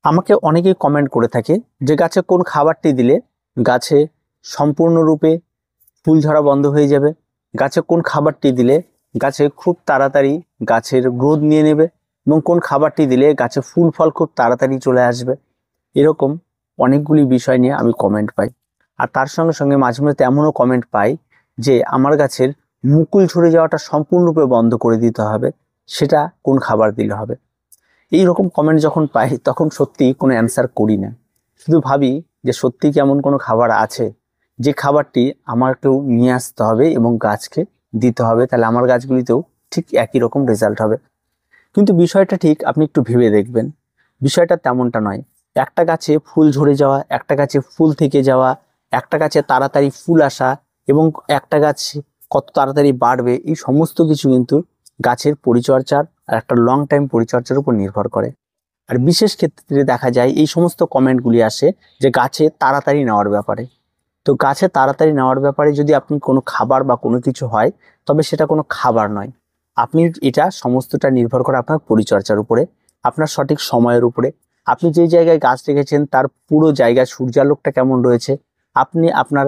আমাকে অনেকেই কমেন্ট করে থাকে যে গাছে কোন খাবারটি দিলে গাছে সম্পূর্ণরূপে ফুল ঝরা বন্ধ হয়ে যাবে, গাছে কোন খাবারটি দিলে গাছে খুব তাড়াতাড়ি গাছের গ্রোথ নিয়ে নেবে, এবং কোন খাবারটি দিলে গাছে ফুল ফল খুব তাড়াতাড়ি চলে আসবে। এরকম অনেকগুলি বিষয় নিয়ে আমি কমেন্ট পাই। আর তার সঙ্গে সঙ্গে মাঝে মাঝে এমনও কমেন্ট পাই যে আমার গাছের মুকুল ঝরে যাওয়াটা সম্পূর্ণরূপে বন্ধ করে দিতে হবে, সেটা কোন খাবার দিলে হবে। এই রকম কমেন্ট যখন পাই তখন সত্যি কোনো অ্যান্সার করি না, শুধু ভাবি যে সত্যি কি এমন কোনো খাবার আছে যে খাবারটি আমাকেও নিয়ে আসতে হবে এবং গাছকে দিতে হবে, তাহলে আমার গাছগুলিতেও ঠিক একই রকম রেজাল্ট হবে। কিন্তু বিষয়টা ঠিক আপনি একটু ভেবে দেখবেন, বিষয়টা তেমনটা নয়। একটা গাছে ফুল ঝরে যাওয়া, একটা গাছে ফুল থেকে যাওয়া, একটা গাছে তাড়াতাড়ি ফুল আসা এবং একটা গাছ কত তাড়াতাড়ি বাড়বে, এই সমস্ত কিছু কিন্তু গাছের পরিচর্যার আর একটা লং টাইম পরিচর্যার উপর নির্ভর করে। আর বিশেষ ক্ষেত্রে দেখা যায় এই সমস্ত কমেন্টগুলি আসে যে গাছে তাড়াতাড়ি নেওয়ার ব্যাপারে। তো গাছে তাড়াতাড়ি নেওয়ার ব্যাপারে যদি আপনি কোনো খাবার বা কোনো কিছু হয়, তবে সেটা কোনো খাবার নয়। আপনি এটা সমস্তটা নির্ভর করে আপনার পরিচর্যার উপরে, আপনার সঠিক সময়ের উপরে, আপনি যে জায়গায় গাছ রেখেছেন তার পুরো জায়গায় সূর্যালোকটা কেমন রয়েছে, আপনি আপনার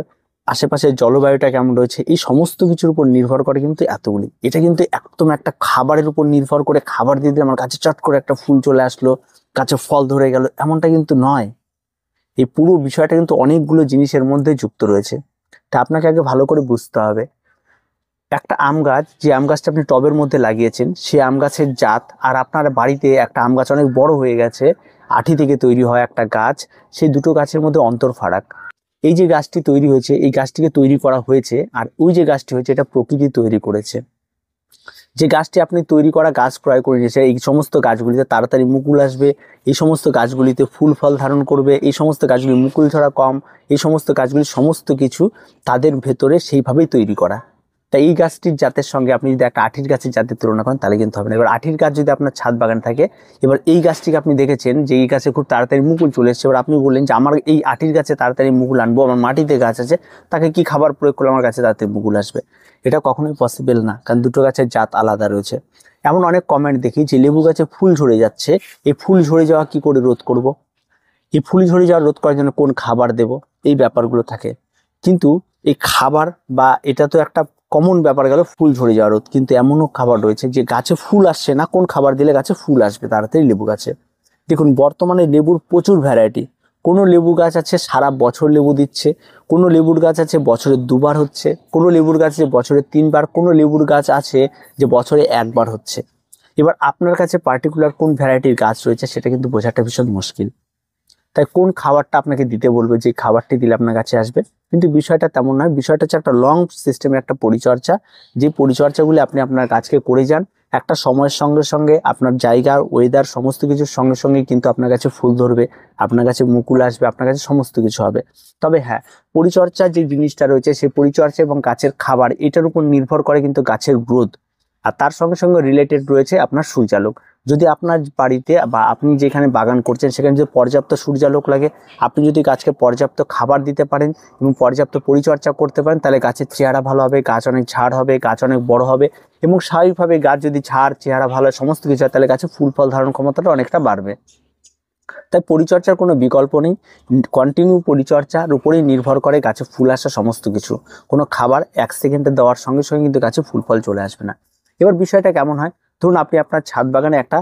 আশেপাশের জলবায়ুটা কেমন রয়েছে, এই সমস্ত কিছুর উপর নির্ভর করে কিন্তু এতগুলি। এটা কিন্তু একদম একটা খাবারের উপর নির্ভর করে খাবার দিয়ে দিলে আমার গাছে চট করে একটা ফুল চলে আসলো, গাছে ফল ধরে গেল, এমনটা কিন্তু নয়। এই পুরো বিষয়টা কিন্তু অনেকগুলো জিনিসের মধ্যে যুক্ত রয়েছে। তা আপনাকে আগে ভালো করে বুঝতে হবে, একটা আম গাছ, যে আম গাছটা আপনি টবের মধ্যে লাগিয়েছেন সেই আম গাছের জাত, আর আপনার বাড়িতে একটা আম গাছ অনেক বড় হয়ে গেছে, আঠি থেকে তৈরি হয় একটা গাছ, সেই দুটো গাছের মধ্যে অন্তর ফারাক। এই যে গাছটি তৈরি হয়েছে, এই গাছটিকে তৈরি করা হয়েছে, আর ওই যে গাছটি হয়েছে এটা প্রকৃতি তৈরি করেছে। যে গাছটি আপনি তৈরি করা গাছ ক্রয় করে নিয়েছে, এই সমস্ত গাছগুলিতে তাড়াতাড়ি মুকুল আসবে, এই সমস্ত গাছগুলিতে ফুল ফল ধারণ করবে, এই সমস্ত গাছগুলি মুকুল ধরা কম, এই সমস্ত গাছগুলি সমস্ত কিছু তাদের ভেতরে সেইভাবেই তৈরি করা। তাই এই গাছটির জাতের সঙ্গে আপনি যদি একটা আঠির গাছের জাতের তুলনা করেন তাহলে কিন্তু হবে না। এবার আঠির গাছ যদি আপনার ছাদ বাগান থাকে, এবার এই গাছটিকে আপনি দেখেছেন যে এই গাছে খুব তাড়াতাড়ি মুকুল চলে এসছে, এবার আপনি বললেন যে আমার এই আঠির গাছে তাড়াতাড়ি মুকুল আনবো, আমার মাটিতে গাছ আছে, তাকে কি খাবার প্রয়োগ করলে আমার গাছে তাড়াতাড়ি মুকুল আসবে? এটা কখনোই পসিবল না, কারণ দুটো গাছের জাত আলাদা রয়েছে। এমন অনেক কমেন্ট দেখি যে লেবু গাছে ফুল ঝরে যাচ্ছে, এই ফুল ঝরে যাওয়া কি করে রোধ করব, এই ফুল ঝরে যাওয়া রোধ করার জন্য কোন খাবার দেব, এই ব্যাপারগুলো থাকে। কিন্তু এই খাবার বা এটা তো একটা কমন ব্যাপার গেল ফুল ঝরে যাওয়া রোধ, কিন্তু এমনও খাবার রয়েছে যে গাছে ফুল আসছে না, কোন খাবার দিলে গাছে ফুল আসবে তাড়াতাড়ি লেবু গাছে। দেখুন বর্তমানে লেবুর প্রচুর ভ্যারাইটি। কোনো লেবু গাছ আছে সারা বছর লেবু দিচ্ছে, কোনো লেবুর গাছ আছে বছরে দুবার হচ্ছে, কোনো লেবুর গাছ আছে বছরে তিনবার, কোনো লেবুর গাছ আছে যে বছরে একবার হচ্ছে। এবার আপনার কাছে পার্টিকুলার কোন ভ্যারাইটির গাছ রয়েছে সেটা কিন্তু বোঝাটা ভীষণ মুশকিল। তাই কোন খাবারটা আপনাকে দিতে বলবে, যে খাবারটি দিলে আপনার কাছে আসবে, কিন্তু বিষয়টা তেমন নয়। বিষয়টা হচ্ছে একটা লং সিস্টেমের একটা পরিচর্যা, যে পরিচর্যাগুলি আপনি আপনার গাছকে করে যান, একটা সময়ের সঙ্গে সঙ্গে আপনার জায়গার ওয়েদার সমস্ত কিছুর সঙ্গে সঙ্গে কিন্তু আপনার কাছে ফুল ধরবে, আপনার কাছে মুকুল আসবে, আপনার কাছে সমস্ত কিছু হবে। তবে হ্যাঁ, পরিচর্যা যে জিনিসটা রয়েছে সেই পরিচর্যা এবং গাছের খাবার এটার উপর নির্ভর করে কিন্তু গাছের গ্রোথ। আর তার সঙ্গে সঙ্গে রিলেটেড রয়েছে আপনার সূর্যালোক। যদি আপনার বাড়িতে বা আপনি যেখানে বাগান করছেন সেখানে যদি পর্যাপ্ত সূর্যালোক লাগে, আপনি যদি গাছকে পর্যাপ্ত খাবার দিতে পারেন এবং পর্যাপ্ত পরিচর্যা করতে পারেন, তাহলে গাছের চেহারা ভালো হবে, গাছ অনেক ঝাড় হবে, গাছ অনেক বড় হবে, এবং স্বাভাবিকভাবে গাছ যদি ঝাড় চেহারা ভালো হয় সমস্ত কিছু হয়, তাহলে গাছে ফুল ফল ধারণ ক্ষমতাটা অনেকটা বাড়বে। তাই পরিচর্যার কোনো বিকল্প নেই, কন্টিনিউ পরিচর্যার উপরেই নির্ভর করে গাছে ফুল আসা সমস্ত কিছু। কোনো খাবার 1 সেকেন্ডে দেওয়ার সঙ্গে সঙ্গে কিন্তু গাছে ফুল ফল চলে আসবে না। এবার বিষয়টা কেমন হয়, ধরুন আপনি আপনার ছাদ বাগানে একটা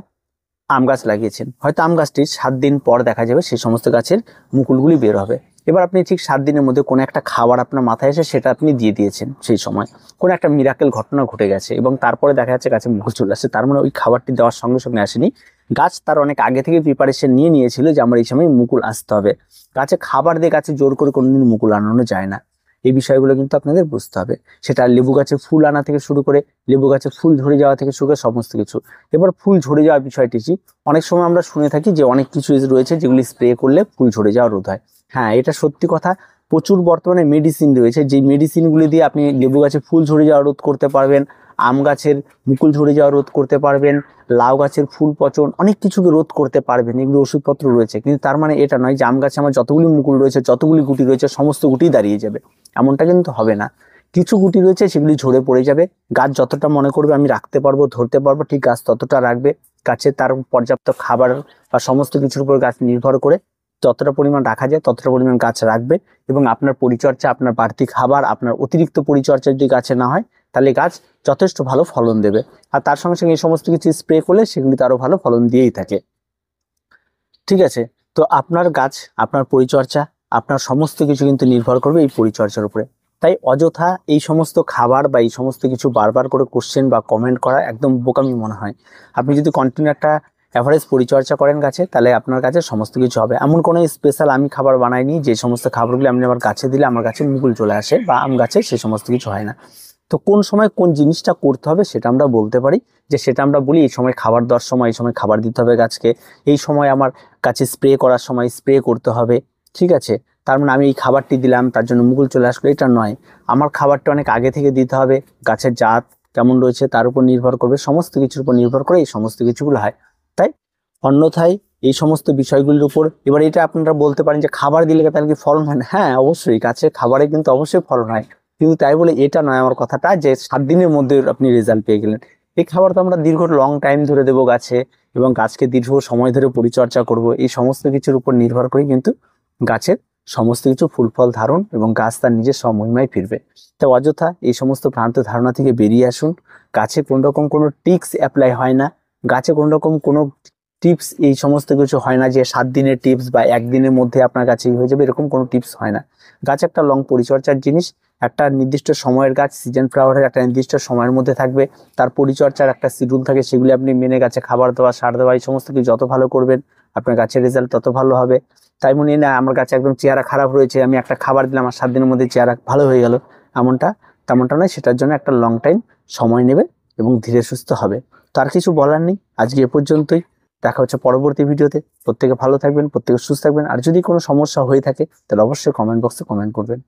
আম গাছ লাগিয়েছেন, হয়তো আম গাছটির 7 দিন পর দেখা যাবে সেই সমস্ত গাছের মুকুলগুলি বের হবে। এবার আপনি ঠিক 7 দিনের মধ্যে কোনো একটা খাবার আপনার মাথায় এসে সেটা আপনি দিয়ে দিয়েছেন, সেই সময় কোনো একটা মিরাকেল ঘটনা ঘটে গেছে এবং তারপরে দেখা যাচ্ছে গাছে মুকুল চলে আসছে। তার মানে ওই খাবারটি দেওয়ার সঙ্গে সঙ্গে আসেনি, গাছ তার অনেক আগে থেকে প্রিপারেশন নিয়ে নিয়েছিল যে আমার এই সময় মুকুল আসতে হবে। গাছে খাবার দিয়ে গাছে জোর করে কোনোদিন মুকুল আনানো যায় না। এই বিষয়গুলো কিন্তু আপনাদের বুঝতে হবে। সেটা লেবু গাছে ফুল আনা থেকে শুরু করে লেবু গাছে ফুল ঝরে যাওয়া থেকে শুরু করে সমস্ত কিছু। এবার ফুল ঝরে যাওয়ার বিষয়টি কি, অনেক সময় আমরা শুনে থাকি যে অনেক কিছু রয়েছে যেগুলি স্প্রে করলে ফুল ঝরে যাওয়া রোধ হয়। হ্যাঁ, এটা সত্যি কথা। প্রচুর বর্তমানে মেডিসিন রয়েছে, যে মেডিসিনগুলি দিয়ে আপনি লেবু গাছে ফুল ঝরে যাওয়া রোধ করতে পারবেন, আম গাছের মুকুল ঝরে যাওয়া রোধ করতে পারবেন, লাউ গাছের ফুল পচন, অনেক কিছুকে রোধ করতে পারবেন। এগুলো ওষুধপত্র রয়েছে, কিন্তু তার মানে এটা নয় যে আম গাছে আমার যতগুলি মুকুল রয়েছে, যতগুলি গুটি রয়েছে সমস্ত গুটি দাঁড়িয়ে যাবে, এমনটা কিন্তু হবে না। কিছু গুটি রয়েছে সেগুলি ঝরে পড়ে যাবে, গাছ যতটা মনে করবে আমি রাখতে পারবো ধরতে পারবো, ঠিক গাছ ততটা রাখবে। গাছে তার পর্যাপ্ত খাবার বা সমস্ত কিছুর উপর গাছ নির্ভর করে যতটা পরিমাণ রাখা যায় ততটা পরিমাণ গাছ রাখবে। এবং আপনার পরিচর্যা, আপনার বাড়তি খাবার, আপনার অতিরিক্ত পরিচর্যা যদি গাছে না হয় তাহলে গাছ যথেষ্ট ভালো ফলন দেবে। আর তার সঙ্গে সঙ্গে এই সমস্ত কিছু স্প্রে করলে সেগুলিতে আরো ভালো ফলন দিয়েই থাকে। ঠিক আছে, তো আপনার গাছ, আপনার পরিচর্যা, আপনার সমস্ত কিছু কিন্তু নির্ভর করবে এই পরিচর্যার উপরে। তাই অযথা এই সমস্ত খাবার বা এই সমস্ত কিছু বারবার করে কোশ্চেন বা কমেন্ট করা একদম বোকামি মনে হয়। আপনি যদি কন্টিনিউ একটা অ্যাভারেজ পরিচর্যা করেন গাছে, তাহলে আপনার কাছে সমস্ত কিছু হবে। এমন কোনো স্পেশাল আমি খাবার বানাইনি যে সমস্ত খাবারগুলি আপনি আমার গাছে দিলে আমার গাছে মুকুল চলে আসে বা আম গাছে সে সমস্ত কিছু হয় না। তো কোন সময় কোন জিনিসটা করতে হবে সেটা আমরা বলতে পারি, যে সেটা আমরা বলি এই সময় খাবার দেওয়ার সময় এই সময় খাবার দিতে হবে গাছকে, এই সময় আমার গাছে স্প্রে করার সময় স্প্রে করতে হবে। ঠিক আছে, তার মানে আমি এই খাবারটি দিলাম তার জন্য মুকুল চলে আসলো, এটা নয়। আমার খাবারটা অনেক আগে থেকে দিতে হবে, গাছের জাত কেমন রয়েছে তার উপর নির্ভর করবে, সমস্ত কিছুর উপর নির্ভর করে এই সমস্ত কিছুগুলো হয়। তাই অন্যথায় এই সমস্ত বিষয়গুলির উপর, এবার এটা আপনারা বলতে পারেন যে খাবার দিলে তাহলে কি ফলন হয় না? হ্যাঁ, অবশ্যই গাছের খাবারে কিন্তু অবশ্যই ফলন হয়, কিন্তু তাই বলে এটা নয় আমার কথাটা যে 7 দিনের মধ্যে আপনি রেজাল্ট পেয়ে গেলেন। এই খাবার তো আমরা দীর্ঘ লং টাইম ধরে দেবো গাছে, এবং গাছকে দীর্ঘ সময় ধরে পরিচর্যা করব, এই সমস্ত কিছুর উপর নির্ভর করে কিন্তু গাছের সমস্ত কিছু ফুল ফল ধারণ এবং গাছ তার নিজের মহিমায় ফিরবে। তো অযথা এই সমস্ত ভ্রান্ত ধারণা থেকে বেরিয়ে আসুন। গাছে কোন রকম কোনো টিপস অ্যাপ্লাই হয় না, গাছে কোন রকম কোনো টিপস এই সমস্ত কিছু হয় না যে 7 দিনের টিপস বা 1 দিনের মধ্যে আপনার কাছে হয়ে যাবে, এরকম কোনো টিপস হয় না। গাছ একটা লং পরিচর্যার জিনিস, একটা নির্দিষ্ট সময়ের গাছ, সিজন ফ্লাওয়ারের একটা নির্দিষ্ট সময়ের মধ্যে থাকবে, তার পরিচর্যার একটা শিডিউল থাকে, সেগুলি আপনি মেনে গাছে খাবার দেওয়া, সার দেওয়া, এই সমস্ত কিছু যত ভালো করবেন আপনার গাছের রেজাল্ট তত ভালো হবে। তাই মনে না আমার গাছে একদম চেহারা খারাপ রয়েছে, আমি একটা খাবার দিলাম আর 7 দিনের মধ্যে চেহারা ভালো হয়ে গেল, তেমনটা নয়। সেটার জন্য একটা লং টাইম সময় নেবে এবং ধীরে সুস্থ হবে। তার কিছু বলার নেই, আজকে এ পর্যন্তই। দেখা হচ্ছে পরবর্তী ভিডিওতে। প্রত্যেকে ভালো থাকবেন, প্রত্যেকে সুস্থ থাকবেন। আর যদি কোনো সমস্যা হয়ে থাকে তাহলে অবশ্যই কমেন্ট বক্সে কমেন্ট করবেন।